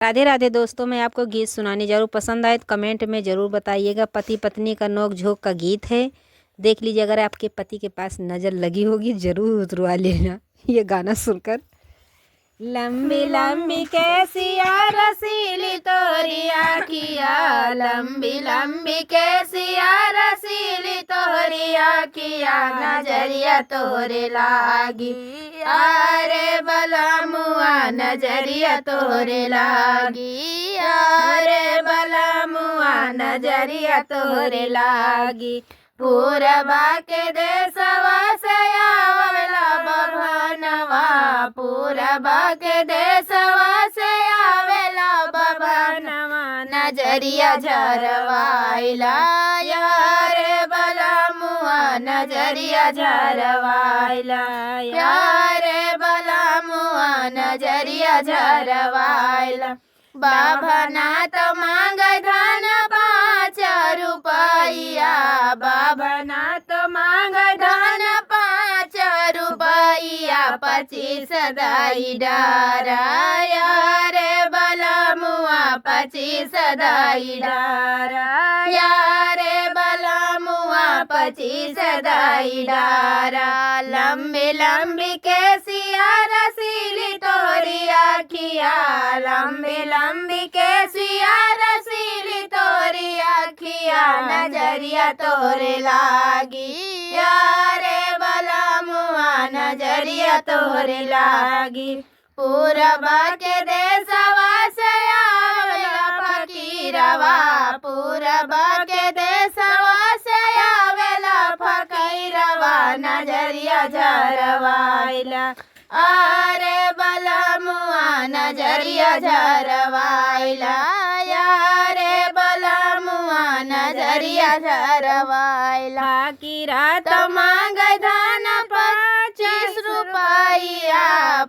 राधे राधे दोस्तों, मैं आपको गीत सुनाने ज़रूर पसंद आए तो कमेंट में ज़रूर बताइएगा। पति पत्नी का नोक झोंक का गीत है, देख लीजिए। अगर आपके पति के पास नज़र लगी होगी ज़रूर उतरवा लेना ये गाना सुनकर। लंबी लंबी कैसिया रसीली तोरी आखिया, लंबी लंबी कैसिया रसीली तोरी आखिया, नजरिया तोरे लागी अरे बलमुआ, नजरिया तोरे लागी अरे बलमुआ, नजरिया तोरे लागी। पूरबा के देशवा से आवेला बभनवा, पूरबा के देशवा से आवेला बभनवा, नजरिया झरवाइला यारे बलमुआ, नजरिया झरवाइला यारे बलमुआ, नजरिया झरवाइला। बाभना तो मांग धन 5 रुपया, बाभना तो मांग धन 5 रुपया, 25 दाई डारा यारे बलमुआ, 25 दाई डारा यारे बलमुआ, 25 दाई डारा। लंबी लंबी कैसिया रसीली तोरी आखिया, लंबी लंबी कैसिया रसीली तोरी आखिया, नजरिया तोरे लागी यारे बलमुआ, नजरिया तोरे लागी। पूरबा के देशवा से आवेला फकीरवा, पूरबा के देशवा से आवेला फकीरवा, नजरिया झरवाइला अरे बलमुआ, नजरिया झरवाइला यारे बलमुआ, नजरिया झरवाइला। फकीरा तो मांग धन 25 रुपया,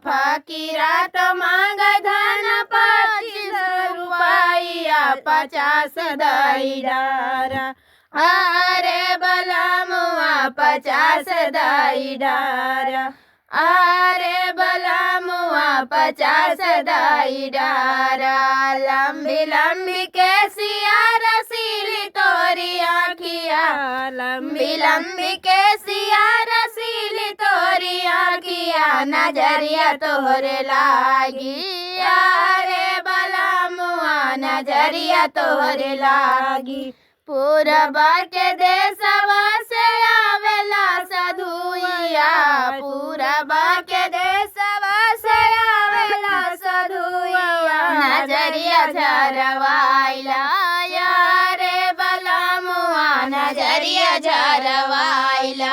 फकीरा तो मांग धन 25 रुपया, 50 दाई डारा अरे बलमुआ, 50 दाई डारा अरे बलमुआ, 50 दाई डारा। लंबी लंबी कैसिया रसीली तोरी आखिया, लंबी लंबी कैसिया रसीली तोरी आखिया, नजरिया तोरे लागी अरे बलमुआ, नजरिया तोरे लागी। पूरबा के देशवा से आवेला सधुइया, पूरबा के देशवा से आवेला सधुइया, नजरिया झरवाइला यारे बलमुआ, नजरिया झरवाइला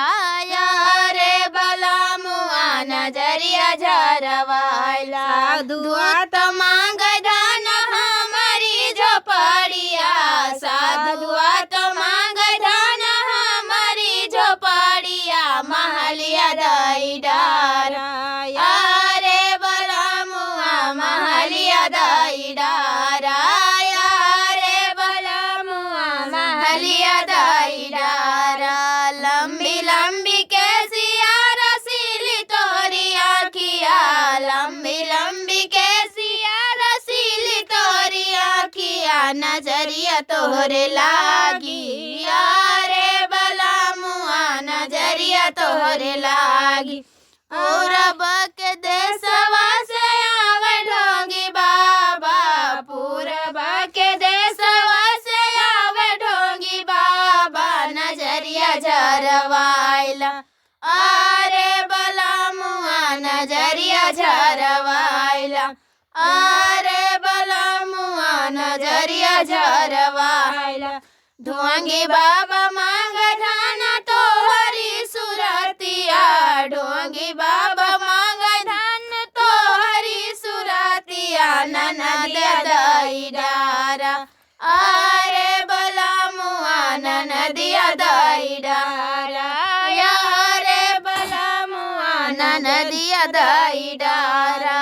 यारे बलमुआ, नजरिया झरवाइला। दुआ तो मांग धन हमारी झोपड़िया, साधुआ तो मांग धन हमारी झोपड़िया, महलिया दाई डारा अरे बलमुआ, महलिया दाई डारा अरे बलमुआ, महलिया दाई डारा। लंबी लंबी कैसिया रसीली तोरी आखिया, लंबी लंबी कैसिया रसीली तोरी आखिया, नजरिया तोरे लागी यारे बलमुआ, नजरिया तोरे लागी। पूरब के देशवा से आवे ढोंगी बाबा, पूरब के देशवा से आवे ढोंगी बाबा, नजरिया झरवाइला अरे बलमुआ, नजरिया झरवाइला अरे बलमुआ, नजरिया झरवाइला। ढोंगी बाबा मांग धन तोहरी सुरतिया, ढोंगी बाबा मांग धन तोहरी सुरतिया, ननदिया दाई डारा अरे बलमुआ, ननदिया दाई डारा यारे बलमुआ, ननदिया दाई डारा।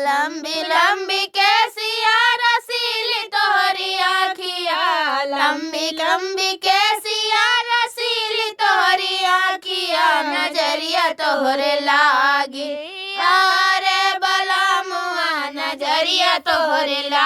लंबी लंबी कैसिया रसीली तोहरी आखिया, लंबी लंबी कैसिया रसीली तोहरी आखिया, नजरिया तोहरे लागी अरे बलमुआ, नजरिया नजरिया तोहरे ला